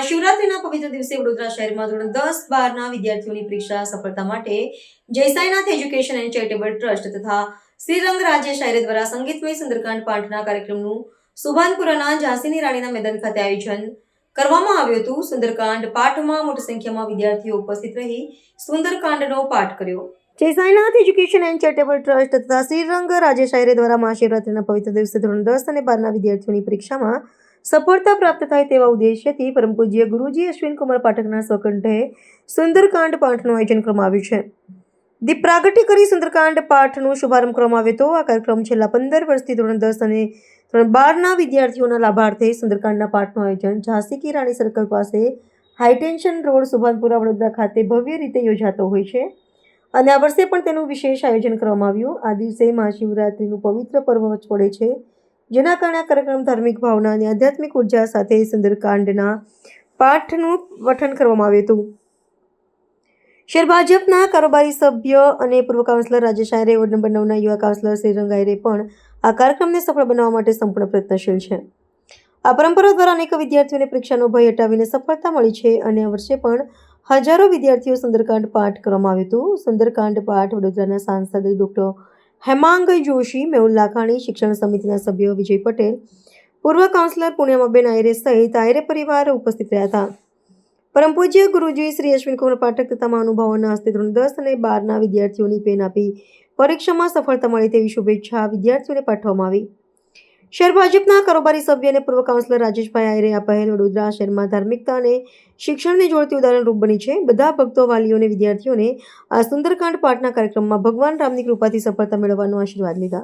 મહાશિવરાત્રિના પવિત્ર દિવસે વડોદરા શહેરમાં ધોરણ 10-12ના વિદ્યાર્થીઓની પરીક્ષા સફળતા માટે જય Sainath education and charitable trust તથા શ્રીરંગ રાજ્ય શાયરી દ્વારા સંગીતમય સુંદરકાંડ પાઠના કાર્યક્રમનું સુભાનપુરાના ઝાંસીની રાણીના મેદાન ખાતે આયોજન કરવામાં આવ્યું હતું. સુંદરકાંડ પાઠમાં મોટી સંખ્યામાં વિદ્યાર્થીઓ ઉપસ્થિત રહી સુંદરકાંડનો પાઠ કર્યો. જય Sainath education and charitable trust તથા શ્રીરંગ રાજ્ય શાયરી દ્વારા મહાશિવરાત્રિના પવિત્ર દિવસે ધોરણ 10 અને 12ના વિદ્યાર્થીઓની પરીક્ષામાં સફળતા પ્રાપ્ત થાય તેવા ઉદ્દેશ્યથી પરમ પૂજ્ય ગુરુજી અશ્વિનકુમાર પાઠકના સ્વકંઠે સુંદરકાંડ પાઠનું આયોજન કરવામાં આવ્યું છે. દીપ પ્રાગટ્ય કરી સુંદરકાંડ પાઠનું શુભારંભ કરવામાં આવ્યો હતો. આ કાર્યક્રમ છેલ્લા 15 વર્ષથી ધોરણ 10 અને ધોરણ 12ના વિદ્યાર્થીઓના લાભાર્થે સુંદરકાંડના પાઠનું આયોજન ઝાંસી કી રાણી સર્કલ પાસે હાઈટેન્શન રોડ સુભાનપુરા વડોદરા ખાતે ભવ્ય રીતે યોજાતો હોય છે અને આ વર્ષે પણ તેનું વિશેષ આયોજન કરવામાં આવ્યું. આ દિવસે મહાશિવરાત્રિનું પવિત્ર પર્વ પડે છે, જેના કારણે આ કાર્યક્રમ ધાર્મિક ભાવના અને આધ્યાત્મિક ઉર્જા સાથે સુંદરકાંડના પાઠનું પઠન કરવામાં આવ્યું હતું. શહેર ભાજપના કારોબારી સભ્ય અને પૂર્વ કાઉન્સિલર રાજેશ આયરે, વોર્ડ નંબર 9ના યુવા કાઉન્સિલર શ્રીરંગ આયરે પણ આ કાર્યક્રમને સફળ બનાવવા માટે સંપૂર્ણ પ્રયત્નશીલ છે. આ પરંપરા દ્વારા અનેક વિદ્યાર્થીઓને પરીક્ષાનો ભય હટાવીને સફળતા મળી છે અને આ વર્ષે પણ હજારો વિદ્યાર્થીઓ સુંદરકાંડ પાઠ કરવામાં આવ્યું હતું. સુંદરકાંડ પાઠ વડોદરાના સાંસદ ડૉક્ટર હેમાંગ જોશી, મેહુલ લાખાણી, શિક્ષણ સમિતિના સભ્ય વિજય પટેલ, પૂર્વ કાઉન્સિલર પૂર્ણિમાબેન આયરે સહિત આયરે પરિવાર ઉપસ્થિત રહ્યા હતા. પરમ પૂજ્ય ગુરુજી શ્રી અશ્વિનકુમાર પાઠક તથા મહાનુભાવોના હસ્તે ધોરણ 10 અને 12ના વિદ્યાર્થીઓની પેન આપી પરીક્ષામાં સફળતા મળે તેવી શુભેચ્છા વિદ્યાર્થીઓને પાઠવવામાં આવી. શહેર ભાજપના કારોબારી સભ્ય અને પૂર્વ કાઉન્સિલર રાજેશભાઈ આયરે આ પહેલ વડોદરા શહેરમાં ધાર્મિકતા અને શિક્ષણને જોડતી ઉદાહરણરૂપ બની છે. બધા ભક્તો, વાલીઓ અને વિદ્યાર્થીઓને આ સુંદરકાંડ પાઠના કાર્યક્રમમાં ભગવાન રામની કૃપાથી સફળતા મેળવવાનો આશીર્વાદ લીધા.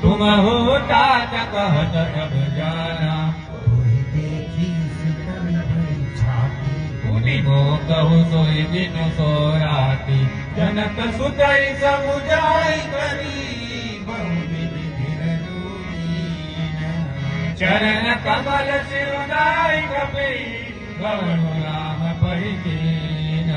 तुम होता कहत अब जाना उनी मो कहु सोई दिन सोराती जनक सुतई समुजाई करी बहुविधि चरण कमल सिरुदाई कपी भवन राम परिकीन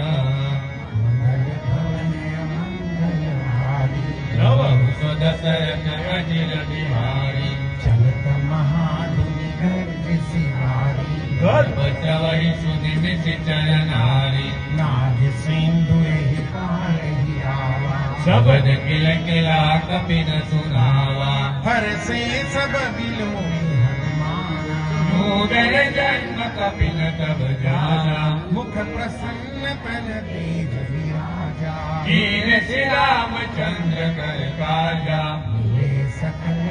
दशरथ अजिर बिहारी चलत महाधुनि गर्भ सिहारी गर्भ चवई सुनि मिसि चरनारी नाग सिंधु एहि पार ही आवा शब्द किल किला कपिन सुनावा हर से सब बिलोई हनुमाना नूदन जन्म कपिन तब जाना मुख प्रसन्न तन तेज विराजा कीन श्री रामचंद्र कर काजा मिले सकल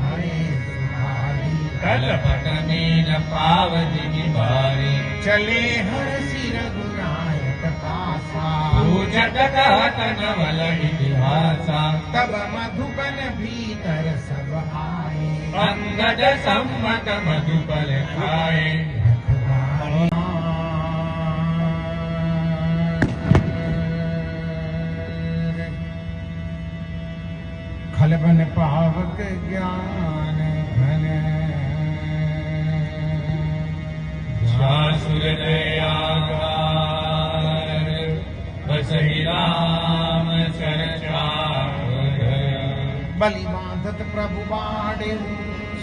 हरे सुधारी कलपट मीन पावनी बारी चले हर सिर गुनायक पासा पूजत कहत नवल इतिहासा तब मधुबन भीतर सब आए अंगद सम्मत मधुबल खाए खलबन पावक ज्ञान घन शासुर दयागार बसहि राम चरचार बलि बांधत प्रभु बाड़े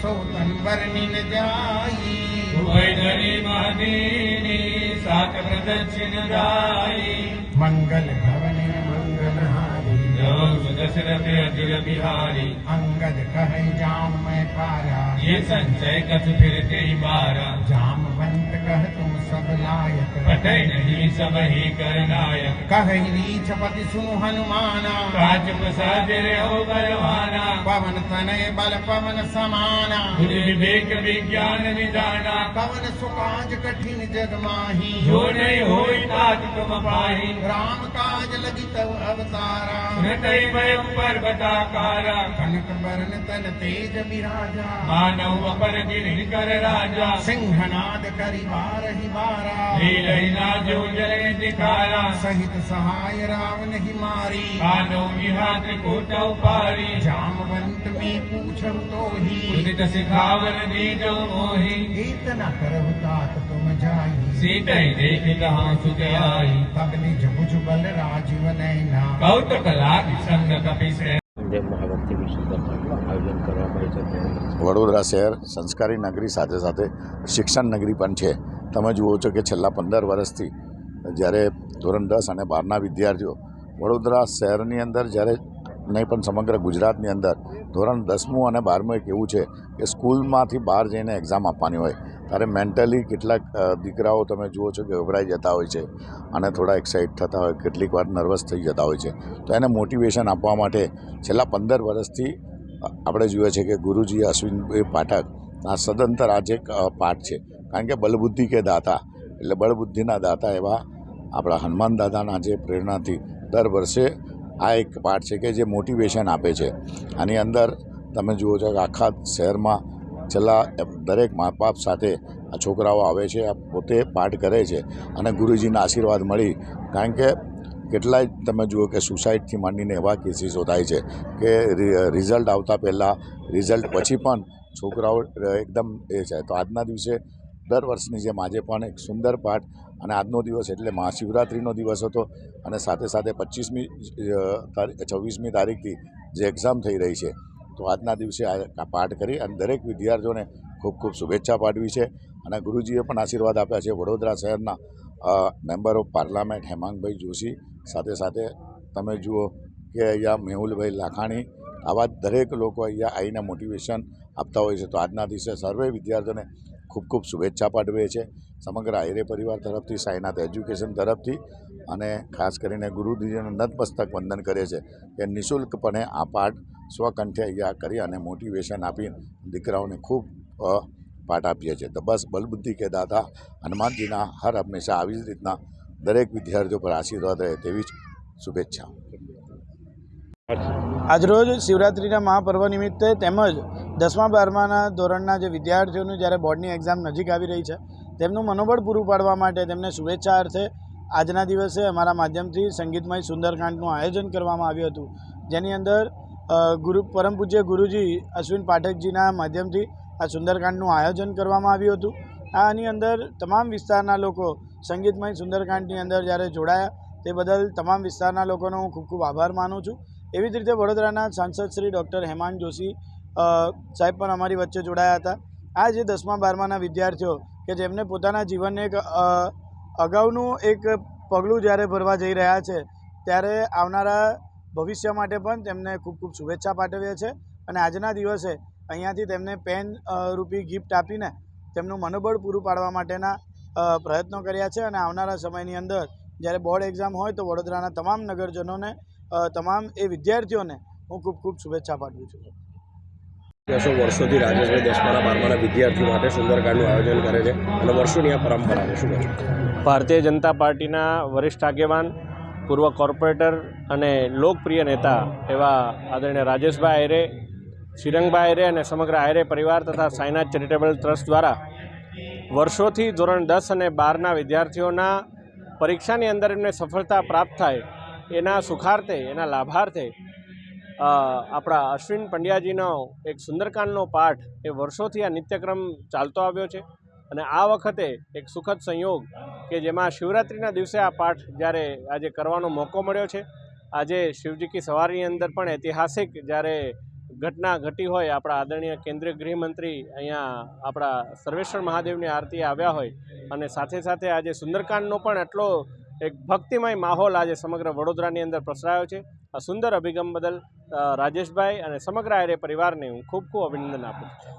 सोतन वर्णिन जाई धरी महदीनी सात प्रदक्षिण जाई मंगल भवन मंगल हारी दशरथ अजिर बिहारी अंगद कहे जाम मैं पारा ये संचय कथ फिरते ही बारा जामवंत कह तुम सब लायक पटै नहीं सब ही कर नायक कह रीछपति सुनु हनुमाना काज प्रसाद हो बलवाना पवन तनय बल पवन समाना बुद्धि विवेक विज्ञान निदाना पवन सुकाज कठिन जग माही जो नहीं होई तात तुम पाही राम काज लगी तव अवतारा नतई भयं पर्वताकारा कनक बरन तन तेज विराजा मानव अपर गिरि कर राजा सिंहनाद करि बारहि द्वारा लीलैना जो जल दिखाया सहित सहाय रावण ही मारी कानो इहा त्रिकूट उपारी जामवंत में पूछम तो ही उदित सिखावन दीजो मोहि इतना करहु तात तुम जाई सीतै देखित सुत आई तब निज भुज बल राजीव नैना कौतुक लाग संग कपिसे વડોદરા શહેર સંસ્કારી નગરી સાથે સાથે શિક્ષણ નગરી પણ છે. તમે જુઓ છો કે છેલ્લા 15 વર્ષથી જ્યારે ધોરણ 10 અને 12ના વિદ્યાર્થીઓ વડોદરા શહેરની અંદર જ્યારે નહીં પણ સમગ્ર ગુજરાતની અંદર ધોરણ 10મું અને 12મું એક એવું છે કે સ્કૂલમાંથી બહાર જઈને એક્ઝામ આપવાની હોય ત્યારે મેન્ટલી કેટલાક દીકરાઓ તમે જુઓ છો કે ગભરાઈ જતા હોય છે અને થોડા એક્સાઇટ થતા હોય, કેટલીક વાર નર્વસ થઈ જતા હોય છે. તો એને મોટિવેશન આપવા માટે છેલ્લા 15 વર્ષથી આપણે જોઈએ છે કે ગુરુજી અશ્વિનભાઈ પાઠક આ સદંતર આજે પાઠ છે. કારણ કે બલબુદ્ધિ કે દાતા એટલે બળબુદ્ધિના દાતા એવા આપણા હનુમાન દાદાના જે પ્રેરણાથી દર વર્ષે આ એક પાઠ છે કે જે મોટિવેશન આપે છે. આની અંદર તમે જુઓ છો કે આખા શહેરમાં છેલ્લા દરેક મા બાપ સાથે આ છોકરાઓ આવે છે, આ પોતે પાઠ કરે છે અને ગુરુજીના આશીર્વાદ મળી. કારણ કે કેટલાય તમે જુઓ કે સુસાઇડથી માંડીને એવા કેસીસો થાય છે કે રિઝલ્ટ આવતા પહેલાં, રિઝલ્ટ પછી પણ છોકરાઓ એકદમ એ છે. તો આજના દિવસે દર વર્ષની જેમ આજે પણ એક સુંદર પાઠ અને આજનો દિવસ એટલે મહાશિવરાત્રિનો દિવસ હતો અને સાથે સાથે 26મી તારીખથી જે એક્ઝામ થઈ રહી છે તો આજના દિવસે આ પાઠ કરી અને દરેક વિદ્યાર્થીઓને ખૂબ ખૂબ શુભેચ્છા પાઠવી છે. અને ગુરુજીએ પણ આશીર્વાદ આપ્યા છે. વડોદરા શહેરના member of parliament Hemangbhai Joshi, સાથે સાથે તમે જુઓ કે અહીંયા મેહુલભાઈ લાખાણી, આવા દરેક લોકો અહીંયા આવીને મોટિવેશન આપતા હોય છે. તો આજના દિવસે સર્વે વિદ્યાર્થીઓને ખૂબ ખૂબ શુભેચ્છા પાઠવે છે સમગ્ર આહિરે પરિવાર તરફથી, સાઈનાથ એજ્યુકેશન તરફથી અને ખાસ કરીને ગુરુજીનું નતમસ્તક વંદન કરે છે કે નિઃશુલ્કપણે આ પાઠ સ્વકંઠે અહીંયા કરી અને મોટિવેશન આપી દીકરાઓને ખૂબ પાઠ આપીએ છીએ. તો બસ બલબુદ્ધિ કે દાતા હનુમાનજીના હર હંમેશા આવી જ રીતના દરેક વિદ્યાર્થીઓ પર આશીર્વાદ રહે તેવી જ શુભેચ્છા. આજરોજ શિવરાત્રિના મહાપર્વ નિમિત્તે તેમજ 10મા-12માના ધોરણના જે વિદ્યાર્થીઓનું જ્યારે બોર્ડની એક્ઝામ નજીક આવી રહી છે તેમનું મનોબળ પૂરું પાડવા માટે તેમને શુભેચ્છા અર્થે આજના દિવસે અમારા માધ્યમથી સંગીતમય સુંદરકાંડનું આયોજન કરવામાં આવ્યું હતું, જેની અંદર પરમ પૂજ્ય ગુરુજી અશ્વિન પાઠકજીના માધ્યમથી આ સુંદરકાંડનું આયોજન કરવામાં આવ્યું હતું. આની અંદર તમામ વિસ્તારના લોકો સંગીતમય સુંદરકાંડની અંદર જ્યારે જોડાયા તે બદલ તમામ વિસ્તારના લોકોનો હું ખૂબ ખૂબ આભાર માનું છું. એવી જ રીતે વડોદરાના સાંસદ શ્રી ડૉક્ટર હેમાંગ જોશી સાહેબ પણ અમારી વચ્ચે જોડાયા હતા. આ જે 10મા-12માના વિદ્યાર્થીઓ કે જેમને પોતાના જીવનને એક અગાઉનું એક પગલું જ્યારે ભરવા જઈ રહ્યા છે ત્યારે આવનારા ભવિષ્ય માટે પણ તેમને ખૂબ ખૂબ શુભેચ્છા પાઠવીએ છે. અને આજના દિવસે અહીંયાથી તેમને પેન રૂપી ગિફ્ટ આપીને તેમનું મનોબળ પૂરું પાડવા માટેના પ્રયત્નો કર્યા છે. અને આવનારા સમયની અંદર જ્યારે બોર્ડ એક્ઝામ હોય તો વડોદરાના તમામ નગરજનોને, તમામ એ વિદ્યાર્થીઓને હું ખૂબ ખૂબ શુભેચ્છા પાઠવું છું. વર્ષોથી રાજેશભાઈ 10મા-12માના વિદ્યાર્થીઓ માટે સુંદરકાંડનું આયોજન કરે છે અને વર્ષોની આ પરંપરા છે. શું કહે? ભારતીય જનતા પાર્ટીના વરિષ્ઠ આગેવાન, પૂર્વ કોર્પોરેટર અને લોકપ્રિય નેતા એવા આદરણીય રાજેશભાઈ આહિરે, શ્રીરંગભાઈ આહિરે અને સમગ્ર આહિરે પરિવાર તથા સાઈનાથ ચેરિટેબલ ટ્રસ્ટ દ્વારા વર્ષોથી ધોરણ 10 અને 12ના વિદ્યાર્થીઓના પરીક્ષાની અંદર એમને સફળતા પ્રાપ્ત થાય એના સુખાર્થે, એના લાભાર્થે આપણા અશ્વિન પંડ્યાજીનો એક સુંદરકાંડનો પાઠ એ વર્ષોથી આ નિત્યક્રમ ચાલતો આવ્યો છે. અને આ વખતે એક સુખદ સંયોગ કે જેમાં શિવરાત્રિના દિવસે આ પાઠ જ્યારે આજે કરવાનો મોકો મળ્યો છે. આજે શિવજી કી સવારીની અંદર પણ ઐતિહાસિક જ્યારે ઘટના ઘટી હોય, આપણા આદરણીય કેન્દ્રીય ગૃહમંત્રી અહીંયા આપણા સર્વેશ્વર મહાદેવની આરતીએ આવ્યા હોય અને સાથે સાથે આજે સુંદરકાંડનો પણ એટલો એક ભક્તિમય માહોલ આજે સમગ્ર વડોદરાની અંદર પ્રસરાયો છે. આ સુંદર અભિગમ બદલ રાજેશભાઈ અને સમગ્ર આહિરે પરિવારને હું ખૂબ ખૂબ અભિનંદન આપું છું.